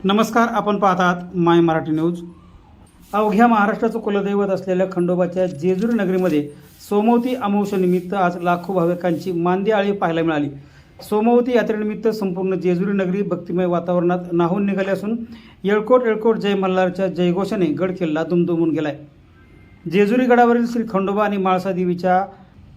नमस्कार, आपण पाहत आहात माय मराठी न्यूज। अवघ्या महाराष्ट्राचं कुलदैवत असलेल्या खंडोबाच्या जेजुरी नगरीमध्ये सोमवती अमावस्येनिमित्त आज लाखो भाविकांची मांदी आळी पाहायला मिळाली। सोमवती यात्रेनिमित्त संपूर्ण जेजुरी नगरी भक्तिमय वातावरणात न्हाऊन निघाली असून येळकोट येळकोट जय मल्हारच्या जयघोषाने गड किल्ला दुमदुमून गेलाय। जेजुरी गडावरील श्री खंडोबा आणि म्हाळसा देवीच्या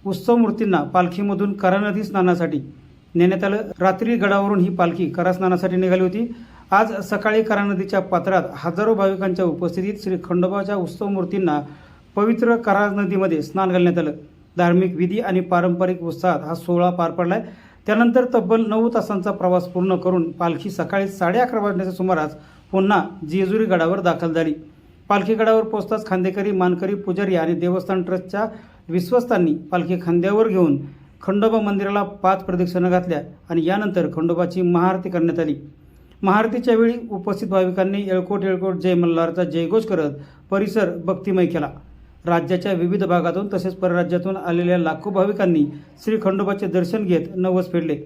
उत्सव मूर्तींना पालखीमधून करा नदी स्नानासाठी नेण्यात आलं। रात्री गडावरून ही पालखी करा स्नानासाठी निघाली होती। आज सकाळी करा नदीच्या पात्रात हजारो भाविकांच्या उपस्थितीत श्री खंडोबाच्या उत्सव मूर्तींना पवित्र करा नदीमध्ये स्नान घालण्यात आलं। धार्मिक विधी आणि पारंपरिक उत्साहात हा सोहळा पार पडलाय। त्यानंतर तब्बल 9 तासांचा प्रवास पूर्ण करून पालखी सकाळी 11:30 वाजण्याच्या सुमारास पुन्हा जेजुरी गडावर दाखल झाली। पालखी गडावर पोहोचताच खांदेकरी, मानकरी, पुजारी आणि देवस्थान ट्रस्टच्या विश्वस्तांनी पालखी खांद्यावर घेऊन खंडोबा मंदिराला 5 प्रदक्षिणा घातल्या आणि यानंतर खंडोबाची महाआरती करण्यात आली। महाआरतीच्या वेळी उपस्थित भाविकांनी येळकोट येळकोट जय मल्हारचा जयघोष करत परिसर भक्तिमय केला। राज्याच्या विविध भागातून तसेच परराज्यातून आलेल्या लाखो भाविकांनी श्री खंडोबाचे दर्शन घेत नवस फेडले।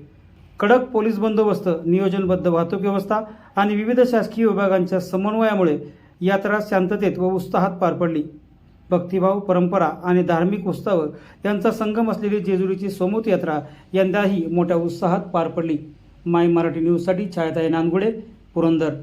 कडक पोलीस बंदोबस्त, नियोजनबद्ध वाहतूक व्यवस्था आणि विविध शासकीय विभागांच्या समन्वयामुळे यात्रा शांततेत व उत्साहात पार पडली। भक्तिभाव, परंपरा आणि धार्मिक उत्सव यांचा संगम असलेली जेजुरीची सोमवती यात्रा यंदाही मोठ्या उत्साहात पार पडली। माय मराठी न्यूजसाठी छायाताई नांदगुडे, पुरंदर।